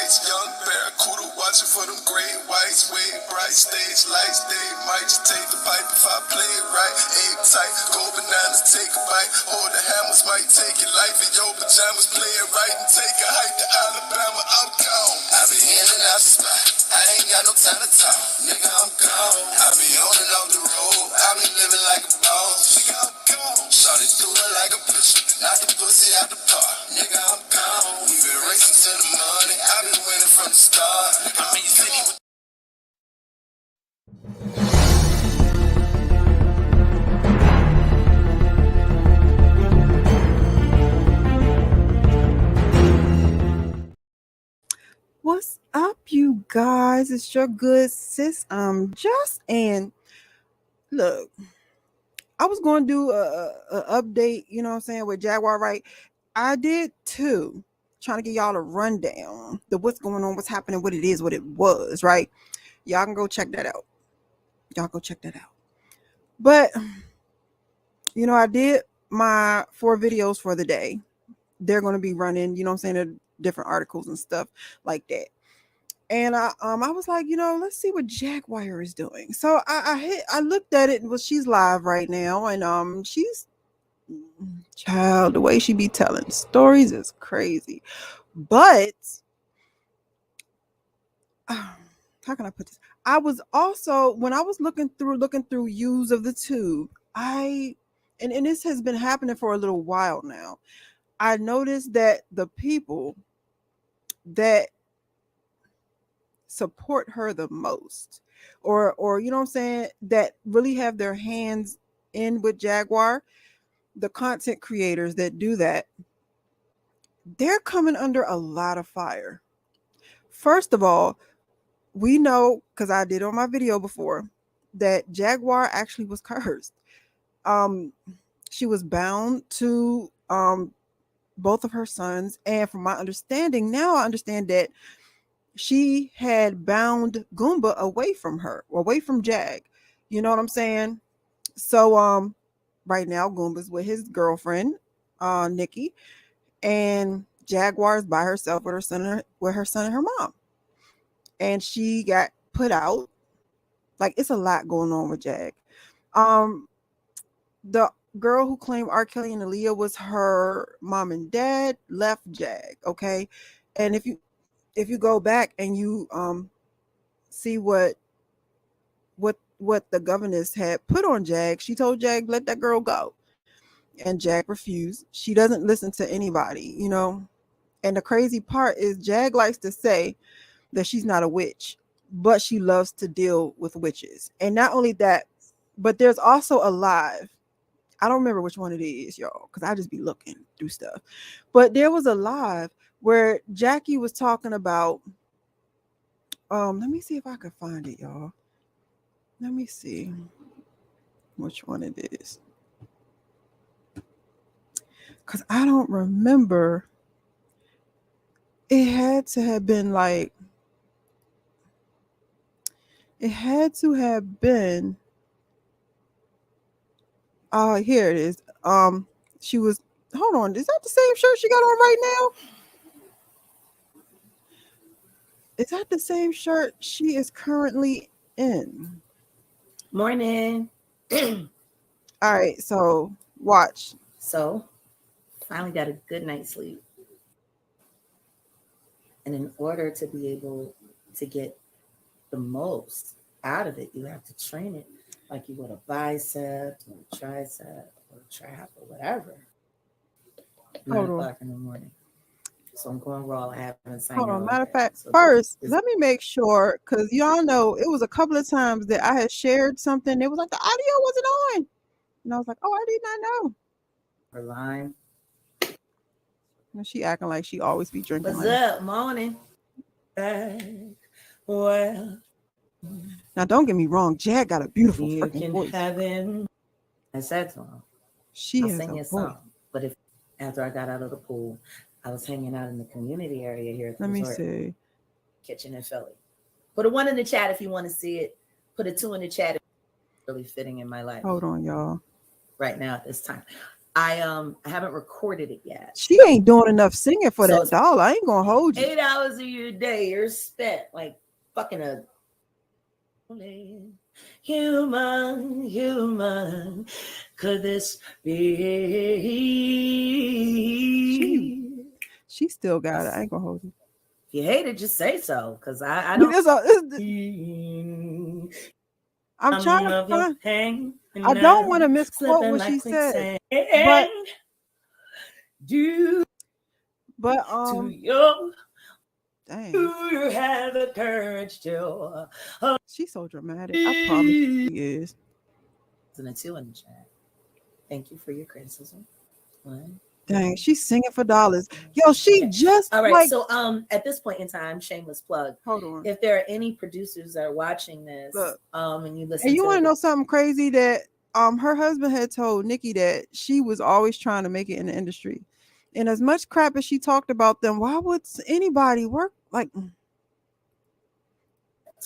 lights. Young barracuda watching for them great whites. Way bright stage lights. They might just take the pipe if I play it right. Egg tight, go bananas, take a bite. Hold the hammers, might take your life in your pajamas. Play it right and take a hike to Alabama. I'm gone. I be in and out the spot. I ain't got no time to talk. Nigga, I'm gone. I be on and off the road. I be living like a boss. Nigga, I'm gone. Shawty do it like a pitcher. Knock the pussy out the park. Nigga, I'm gone. We been racing to the money. I been winning from the start. I'm in your city with What's up, you guys? It's your good sis, Just, and look, I was going to do a update, you know what I'm saying, with Jaguar, right? I did too, trying to get y'all a rundown of what's going on, what's happening, what it is, what it was, right? Y'all can go check that out. But, you know, I did my 4 videos for the day. They're going to be running, you know what I'm saying, different articles and stuff like that. And I was like, you know, let's see what Jaguar is doing. So I looked at it, and well, she's live right now, and she's child, the way she be telling stories is crazy. But how can I put this? I was also, when I was looking through use of the tube, and this has been happening for a little while now. I noticed that the people that support her the most, or you know what I'm saying, that really have their hands in with Jaguar, the content creators that do that, they're coming under a lot of fire. First of all, we know, because I did on my video before, that Jaguar actually was cursed. She was bound to both of her sons, and from my understanding, now I understand that she had bound Goomba away from her, away from Jag. You know what I'm saying? So right now Goomba's with his girlfriend, Nikki, and Jaguar's by herself with her son and her mom. And she got put out. Like, it's a lot going on with Jag. The girl who claimed R. Kelly and Aaliyah was her mom and dad left Jag, okay? And if you go back and you see what the governess had put on Jag, she told Jag, let that girl go. And Jag refused. She doesn't listen to anybody, you know? And the crazy part is Jag likes to say that she's not a witch, but she loves to deal with witches. And not only that, but there's also a live. I don't remember which one it is, y'all, because I just be looking through stuff. But there was a live where Jackie was talking about, let me see if I can find it, y'all. Let me see which one it is. Because I don't remember. It had to have been like, here it is. She was, hold on, is that the same shirt she got on right now? Is that the same shirt she is currently in? Morning. All right, so watch. So, finally got a good night's sleep. And in order to be able to get the most out of it, you have to train it like you would a bicep or a tricep or a trap or whatever. 9 o'clock in the morning. So I'm going raw. I haven't signed. Hold on. Matter of fact, so first, let me make sure, because y'all know it was a couple of times that I had shared something. It was like the audio wasn't on. And I was like, oh, I did not know. Her line. And she acting like she always be drinking. What's up? Morning. Well. Now, don't get me wrong. Jag got a beautiful freaking voice. I said to him, I'll sing a song. But if after I got out of the pool, I was hanging out in the community area here at the resort. Let me see. Kitchen in Philly. Put a 1 in the chat if you want to see it. Put a 2 in the chat if it's really fitting in my life. Hold on, y'all. Right now at this time. I haven't recorded it yet. She ain't doing enough singing for So that it's dollar. I ain't gonna hold you. 8 hours of your day you're spent like fucking a human. Could this be? She still got it. I ain't gonna hold you. If you hate it, just say so. Cause I But don't. I'm trying to find. I don't want to misquote what she said, but to your. dang, do you have the courage to? She's so dramatic. I promise she is. And a 2 in the chat. Thank you for your criticism. One. Dang, she's singing for dollars. Yo, she Okay. just all right. like, so at this point in time, shameless plug. Hold on. If there are any producers that are watching this, Look, and you listen, and you want to know something crazy that her husband had told Nikki that she was always trying to make it in the industry. And as much crap as she talked about them, why would anybody work like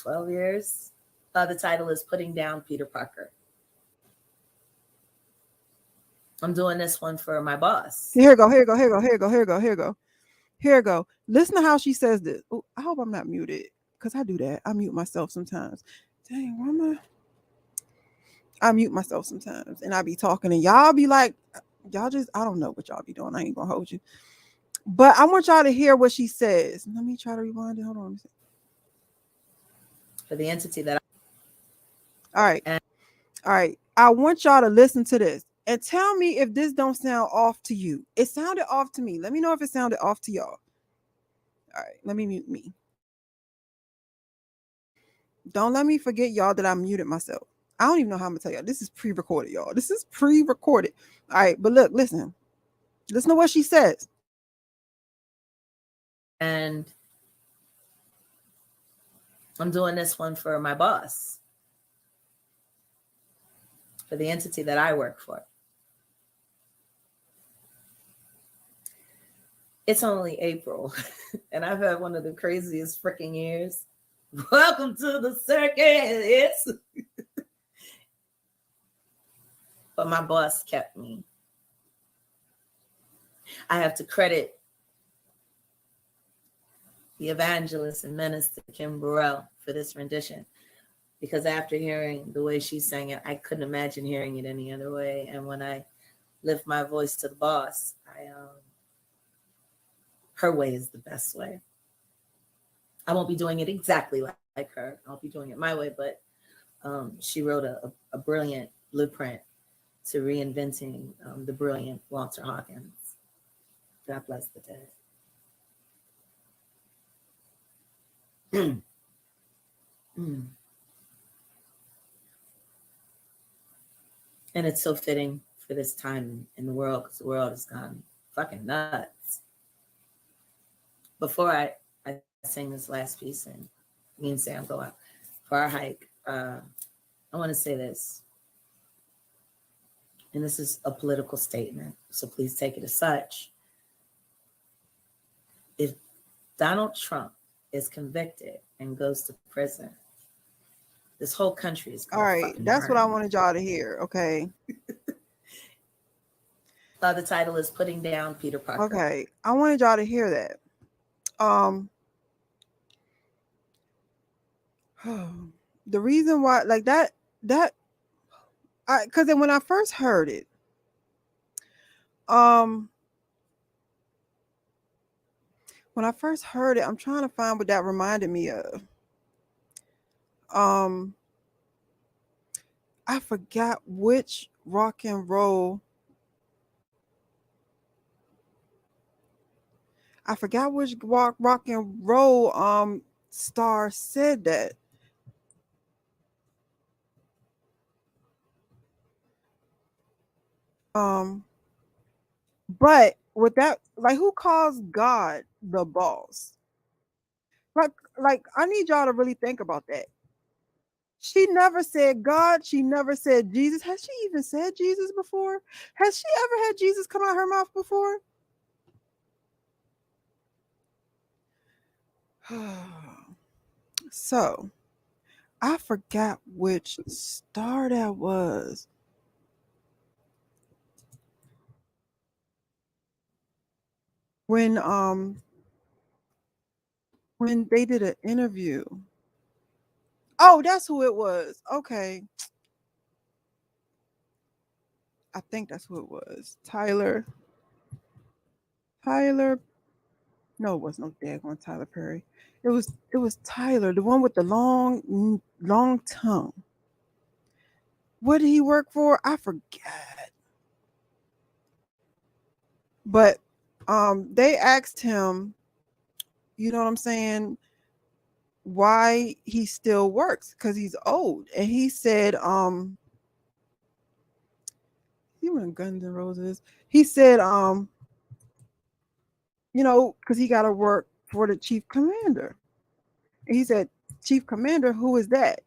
12 years? The title is Putting Down Peter Parker. I'm doing this one for my boss. Here go. Listen to how she says this. Ooh, I hope I'm not muted because I do that. I mute myself sometimes. Dang, why am I mute myself sometimes and I be talking and y'all be like, y'all just, I don't know what y'all be doing. I ain't gonna hold you. But I want y'all to hear what she says. Let me try to rewind it. Hold on. For the entity that All right. I want y'all to listen to this and tell me if this don't sound off to you. It sounded off to me. Let me know if it sounded off to y'all. All right, let me mute me. Don't let me forget, y'all, that I muted myself. I don't even know how I'm gonna tell y'all. This is pre-recorded, y'all. This is pre-recorded. All right, but look, listen to what she says. And I'm doing this one for my boss, for the entity that I work for. It's only April, and I've had one of the craziest freaking years. Welcome to the circus. But my boss kept me. I have to credit the evangelist and minister Kim Burrell for this rendition, because after hearing the way she sang it, I couldn't imagine hearing it any other way. And when I lift my voice to the boss, her way is the best way. I won't be doing it exactly like her. I'll be doing it my way, but she wrote a brilliant blueprint to reinventing the brilliant Walter Hawkins. God bless the dead. And it's so fitting for this time in the world, because the world has gone fucking nuts. Before I sing this last piece and me and Sam go out for our hike, I want to say this. And this is a political statement, so please take it as such. If Donald Trump is convicted and goes to prison, this whole country is going. All right, that's what I wanted y'all to hear. Okay. The title is Putting Down Peter Parker. Okay, I wanted y'all to hear that. The reason why, like that, because when I first heard it, I'm trying to find what that reminded me of. I forgot which rock and roll. I forgot which rock and roll star said that. But with that, like, who calls God the boss? Like I need y'all to really think about that. She never said God. She never said Jesus. Has she even said Jesus before? Has she ever had Jesus come out her mouth before? So I forgot which star that was. when they did an interview. Oh, that's who it was. Okay. I think that's who it was. Tyler. No, it was no daggone Tyler Perry. It was Tyler, the one with the long tongue. What did he work for? I forget. But they asked him, you know what I'm saying, why he still works, because he's old. And he said, he went Guns N' Roses. He said, because he gotta work for the chief commander. And he said, Chief Commander, who is that?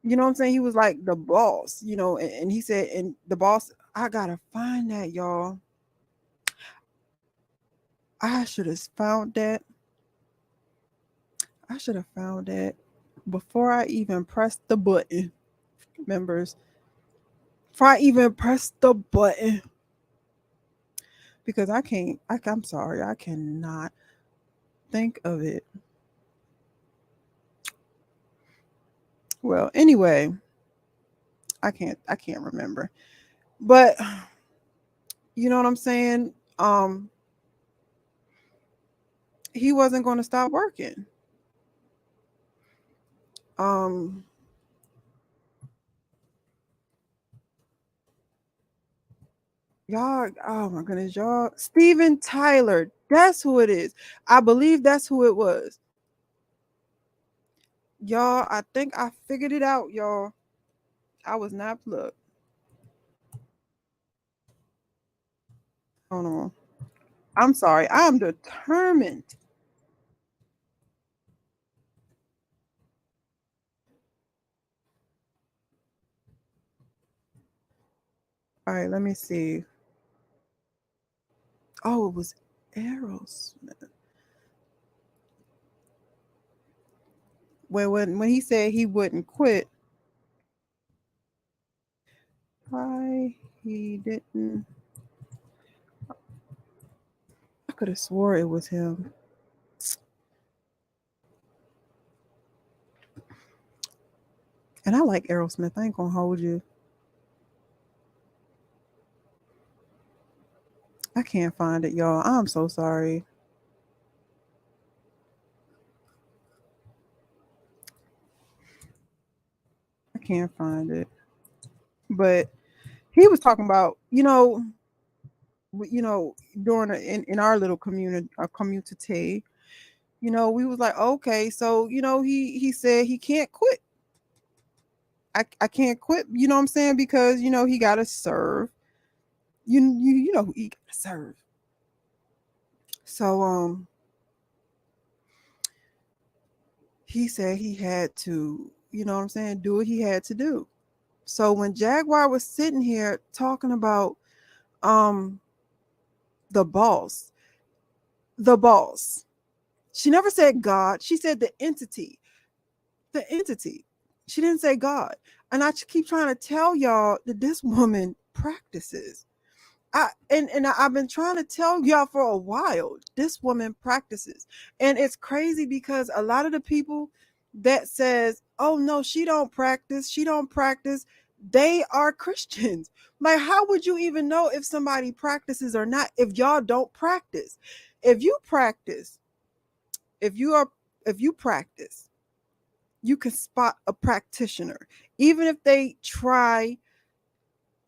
You know what I'm saying? He was like the boss, and he said, and the boss, I gotta find that, y'all. I should have found that. Before I even pressed the button, members. Before I even pressed the button. Because I'm sorry, I cannot think of it. Well, anyway, I can't remember. But you know what I'm saying? He wasn't going to stop working. Y'all, oh my goodness, y'all. Steven Tyler, that's who it is. I believe that's who it was. Y'all, I think I figured it out, y'all. I was not plugged. Hold on. I'm sorry. I'm determined. All right, let me see. Oh, it was Aerosmith. When he said he wouldn't quit, why he didn't? I could have swore it was him. And I like Aerosmith. I ain't gonna hold you. I can't find it, y'all. I'm so sorry. I can't find it. But he was talking about, during in our little community, we was like, okay, so he said he can't quit. I can't quit, you know what I'm saying, because he gotta serve. He gotta serve. So he said he had to, you know what I'm saying, do what he had to do. So when Jaguar was sitting here talking about the boss, she never said God. She said the entity. She didn't say God. And I keep trying to tell y'all that this woman practices. I've been trying to tell y'all for a while. This woman practices. And it's crazy because a lot of the people that says, oh no, she don't practice, they are Christians. Like, how would you even know if somebody practices or not if y'all don't practice? If you practice, if you practice, you can spot a practitioner. Even if they try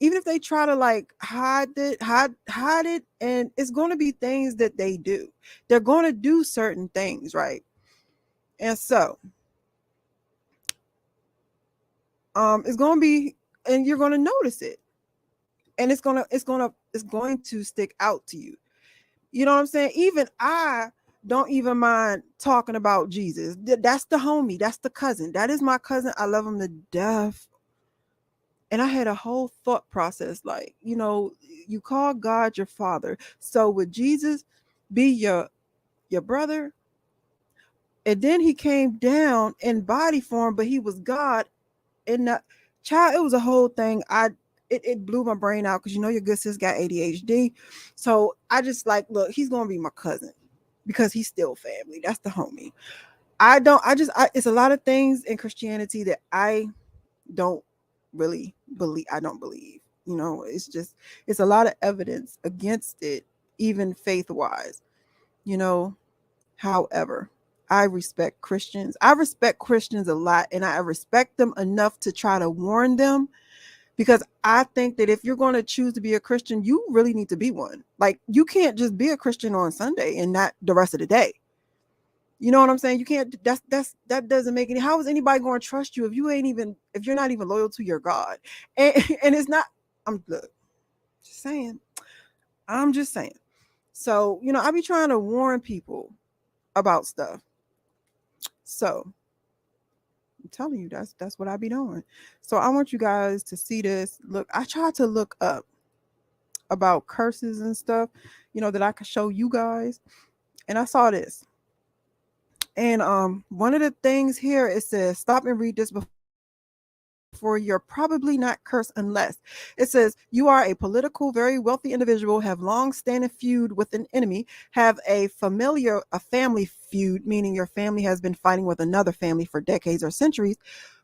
to like hide it, and it's going to be things that they do. They're going to do certain things, right? And so it's going to be, and you're going to notice it, and it's going to stick out to you. You know what I'm saying? Even I don't even mind talking about Jesus. That's the homie, that's the cousin, that is my cousin. I love him to death. And I had a whole thought process, like, you call God your father. So would Jesus be your brother? And then he came down in body form, but he was God. And child, it was a whole thing. it blew my brain out because your good sis got ADHD. So I just like, look, he's gonna be my cousin because he's still family. That's the homie. It's a lot of things in Christianity that I don't really believe. I don't believe. It's a lot of evidence against it, even faith wise. However, I respect Christians. I respect Christians a lot, and I respect them enough to try to warn them, because I think that if you're going to choose to be a Christian, you really need to be one. Like, you can't just be a Christian on Sunday and not the rest of the day. You know what I'm saying? You can't. That doesn't make any. How is anybody going to trust you if you're not even loyal to your God? And and it's not. Just saying. I'm just saying. So I be trying to warn people about stuff. So I'm telling you, that's what I be doing. So I want you guys to see this. Look, I tried to look up about curses and stuff, that I could show you guys, and I saw this. And one of the things here, it says, stop and read this before you're probably not cursed unless. It says, you are a political, very wealthy individual, have long-standing feud with an enemy, have a family feud, meaning your family has been fighting with another family for decades or centuries,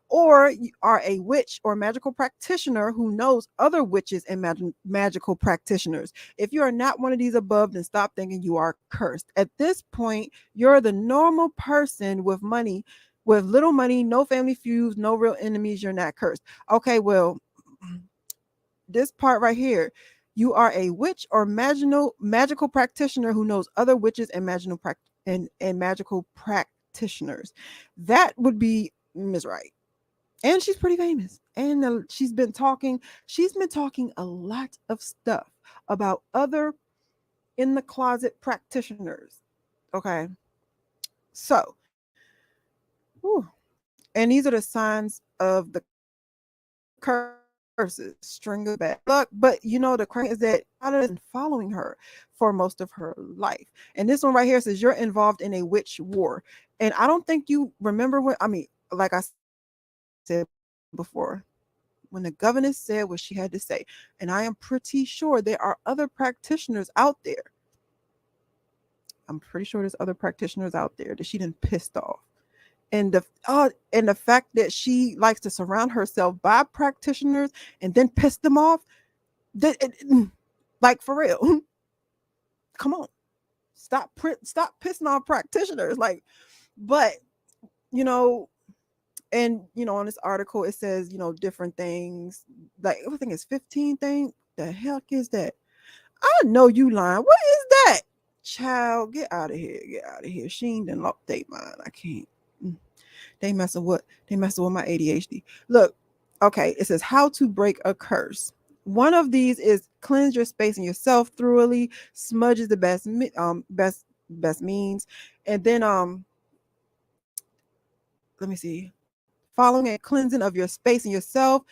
or you are a witch or magical practitioner who knows other witches and magical practitioners. If you are not one of these above, then stop thinking you are cursed. At this point, you're the normal person with money, with little money, no family feuds, no real enemies. You're not cursed. Okay, well, this part right here, you are a witch or magical practitioner who knows other witches and magical practitioners. That would be Ms. Wright. And she's pretty famous. And she's been talking a lot of stuff about other in the closet practitioners. Okay. So, and these are the signs of the curses, string of bad luck. But the crazy is that God has been following her for most of her life. And this one right here says, you're involved in a witch war. And I don't think you remember like I said before, when the governess said what she had to say. And I am pretty sure there are other practitioners out there. I'm pretty sure there's other practitioners out there that she done pissed off. And the fact that she likes to surround herself by practitioners and then piss them off, like, for real. Come on. Stop pissing off practitioners. Like, but and on this article it says different things, like I think it's 15 things. The heck is that? I know you lying. What is that? Child, get out of here. She ain't done update mine. I can't. They messing with my ADHD. Look, okay, it says how to break a curse. One of these is cleanse your space and yourself thoroughly. Smudge is the best means. And then let me see. Following a cleansing of your space and yourself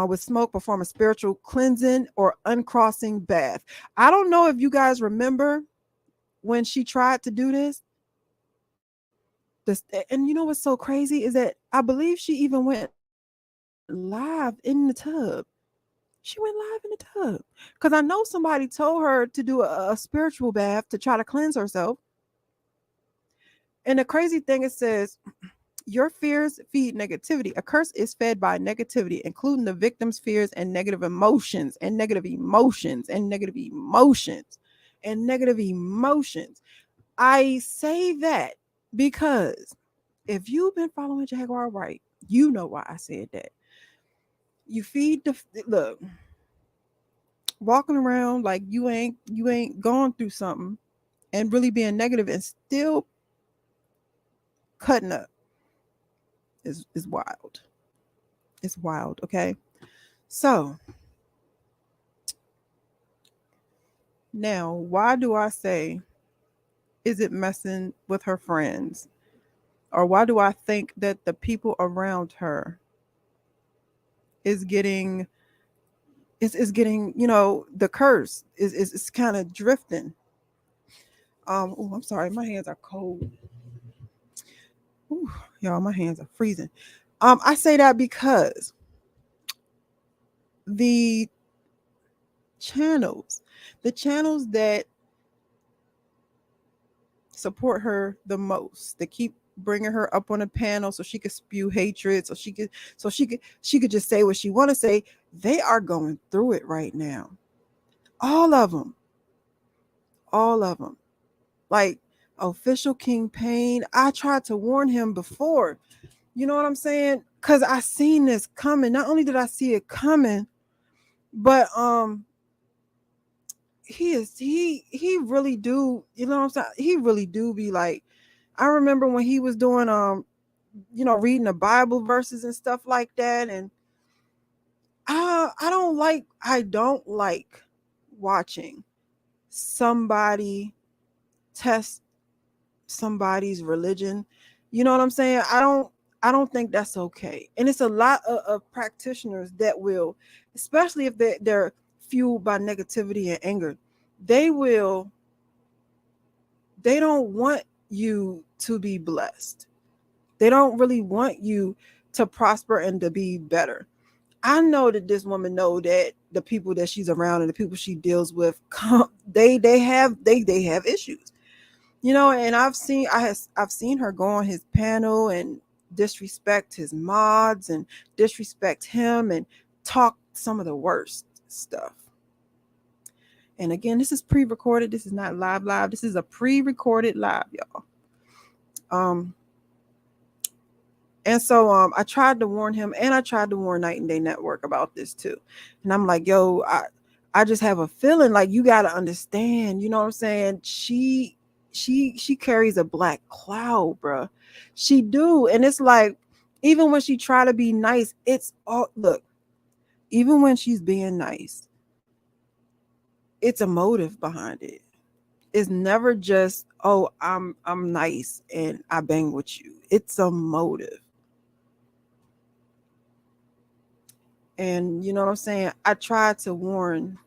with smoke, perform a spiritual cleansing or uncrossing bath. I don't know if you guys remember when she tried to do this. And what's so crazy is that I believe she even went live in the tub. She went live in the tub because I know somebody told her to do a spiritual bath to try to cleanse herself. And the crazy thing, it says, your fears feed negativity. A curse is fed by negativity, including the victim's fears and negative emotions and negative emotions and negative emotions and negative emotions. I say that because if you've been following Jaguar Wright, you know why I said that. You feed look, walking around like you ain't gone through something and really being negative and still cutting up is wild. It's wild, okay? So now, why do I say, is it messing with her friends? Or why do I think that the people around her is getting, the curse is kind of drifting? I'm sorry, my hands are cold. Y'all, my hands are freezing. I say that because the channels that support her the most, that keep bringing her up on a panel so she could spew hatred, so she could just say what she want to say, they are going through it right now. All of them. Like Official King Pain, I tried to warn him before. You know what I'm saying? Because I seen this coming. Not only did I see it coming, but he really do, you know what I'm saying? He really do be like, I remember when he was doing reading the Bible verses and stuff like that, and I don't like watching somebody test somebody's religion. You know what I'm saying? I don't think that's okay. And it's a lot of practitioners that will, especially if they're fueled by negativity and anger, they don't want you to be blessed. They don't really want you to prosper and to be better. I know that this woman know that the people that she's around and the people she deals with, they have issues. You know, and I've seen her go on his panel and disrespect his mods and disrespect him and talk some of the worst stuff. And again, this is pre-recorded. This is not live. This is a pre-recorded live, y'all. And so I tried to warn him, and I tried to warn Night and Day Network about this too. And I'm like, yo, I just have a feeling like you got to understand, you know what I'm saying? She carries a black cloud, bruh. She do. And it's like, even when she try to be nice, it's all, look, even when she's being nice, it's a motive behind it. It's never just, oh, I'm nice and I bang with you. It's a motive. And you know what I'm saying? I tried to warn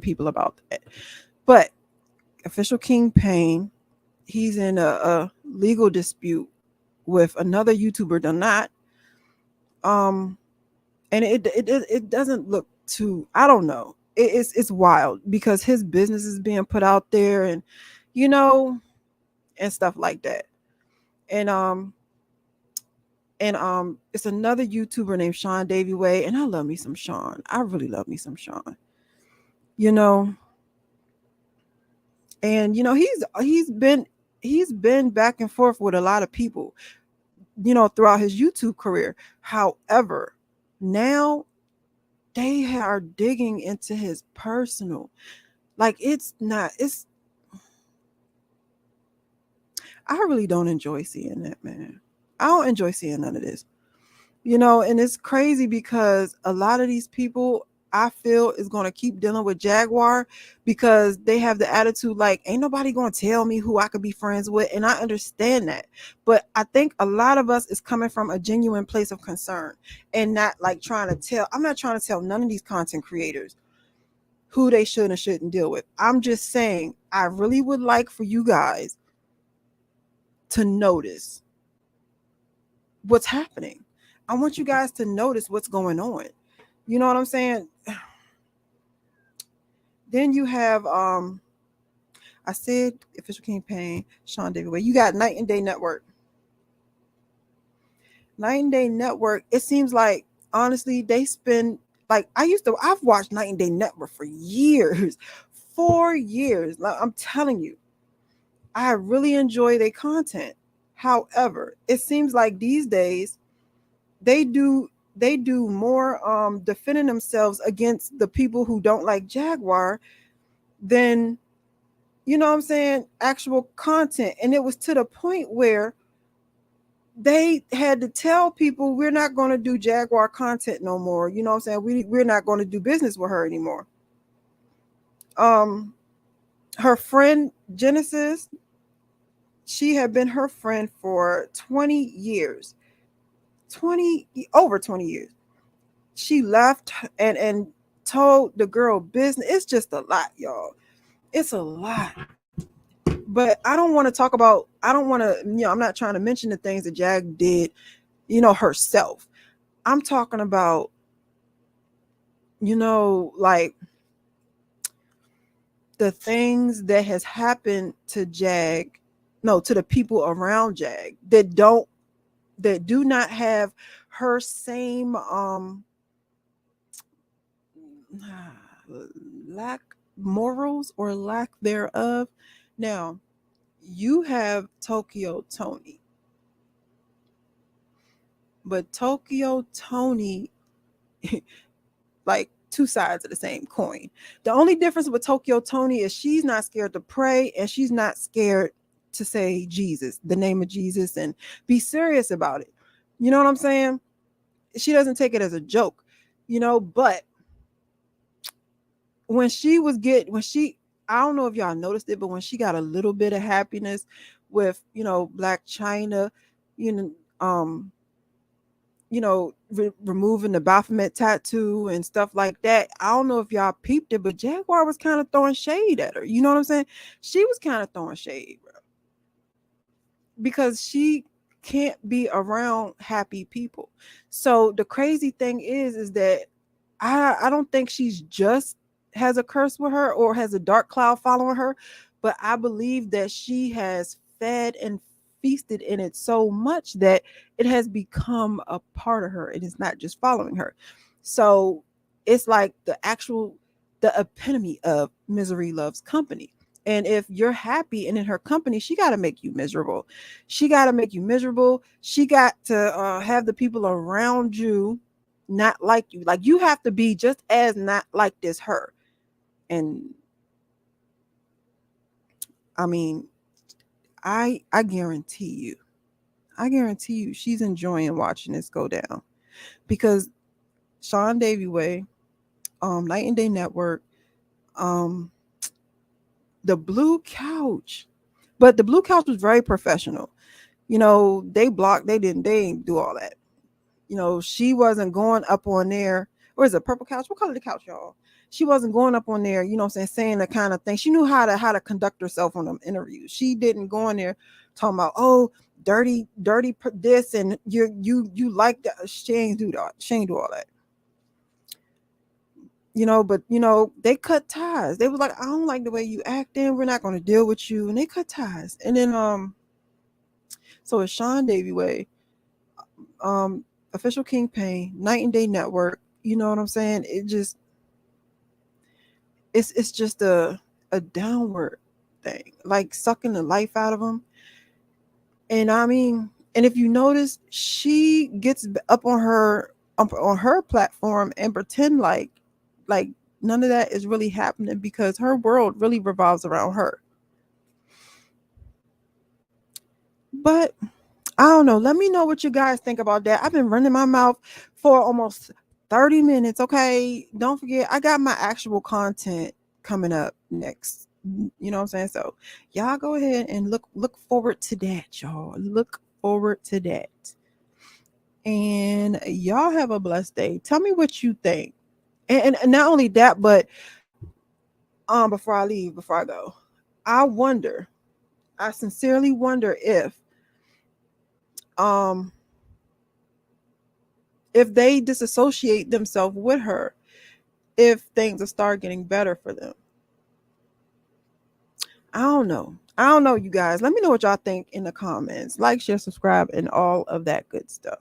people about that. But Official King Pain, he's in a legal dispute with another YouTuber, Donat. And it doesn't look too, I don't know. It's wild because his business is being put out there, and you know, and stuff like that. And it's another YouTuber named Sean Davy Way, and I love me some Sean. I really love me some Sean. You know, and you know, he's been back and forth with a lot of people, you know, throughout his YouTube career. However, now they are digging into his personal. Like, I really don't enjoy seeing that, man. I don't enjoy seeing none of this. You know, and it's crazy because a lot of these people, I feel, is going to keep dealing with Jaguar because they have the attitude like, ain't nobody going to tell me who I could be friends with. And I understand that. But I think a lot of us is coming from a genuine place of concern and not like I'm not trying to tell none of these content creators who they should and shouldn't deal with. I'm just saying, I really would like for you guys to notice what's happening. I want you guys to notice what's going on. You know what I'm saying? Then you have I said Official King Pain, Sean David Way. You got Night and Day Network. Night and Day Network, it seems like honestly they spend, like, I've watched Night and Day Network for years. 4 years. Like, I'm telling you, I really enjoy their content. However, it seems like these days they do more defending themselves against the people who don't like Jaguar than, you know what I'm saying, actual content. And it was to the point where they had to tell people, we're not going to do Jaguar content no more. You know what I'm saying? We're not going to do business with her anymore. Her friend Genesis, she had been her friend for 20 years. Over 20 years. She left and told the girl business. It's just a lot, y'all. It's a lot. But I don't want to, I'm not trying to mention the things that Jag did, you know, herself. I'm talking about like the things that has happened to to the people around Jag that do not have her same lack morals or lack thereof. Now, you have Tokyo Tony, but Tokyo Tony, like two sides of the same coin. The only difference with Tokyo Tony is she's not scared to pray, and she's not scared to say Jesus, the name of Jesus, and be serious about it. You know what I'm saying? She doesn't take it as a joke, but when I don't know if y'all noticed it, but when she got a little bit of happiness with, Black China, you know, removing the Baphomet tattoo and stuff like that. I don't know if y'all peeped it, but Jaguar was kind of throwing shade at her. You know what I'm saying? She was kind of throwing shade, bro, because she can't be around happy people. So the crazy thing is that I don't think she's just has a curse with her or has a dark cloud following her, but I believe that she has fed and feasted in it so much that it has become a part of her and it's not just following her. So it's like the epitome of misery loves company. And if you're happy and in her company, she got to make you miserable. She got to have the people around you not like you. Like, you have to be just as not like this her. And I mean, I guarantee you she's enjoying watching this go down, because Sean Davy Way, Night and Day Network, the Blue Couch, but the Blue Couch was very professional. They didn't do all that. She wasn't going up on there. Or is it purple couch? What color the couch, y'all? She wasn't going up on there, saying the kind of thing. She knew how to conduct herself on them interviews. She didn't go in there talking about, oh, dirty this, and you like that. She ain't do that. She ain't do all that. But they cut ties. They was like, I don't like the way you acting. We're not going to deal with you. And they cut ties. And then so it's Sean Davy Way, Official Kingpin, Night and Day Network. You know what I'm saying? It's just a downward thing, like sucking the life out of them. And I mean, and if you notice, she gets up on her platform and pretend like none of that is really happening, because her world really revolves around her. But I don't know. Let me know what you guys think about that. I've been running my mouth for almost 30 minutes. Okay. Don't forget, I got my actual content coming up next. You know what I'm saying? So y'all go ahead and look forward to that, y'all. Look forward to that. And y'all have a blessed day. Tell me what you think. And not only that, but before I go, I sincerely wonder if they disassociate themselves with her, if things will start getting better for them. I don't know, you guys. Let me know what y'all think in the comments. Like, share, subscribe, and all of that good stuff.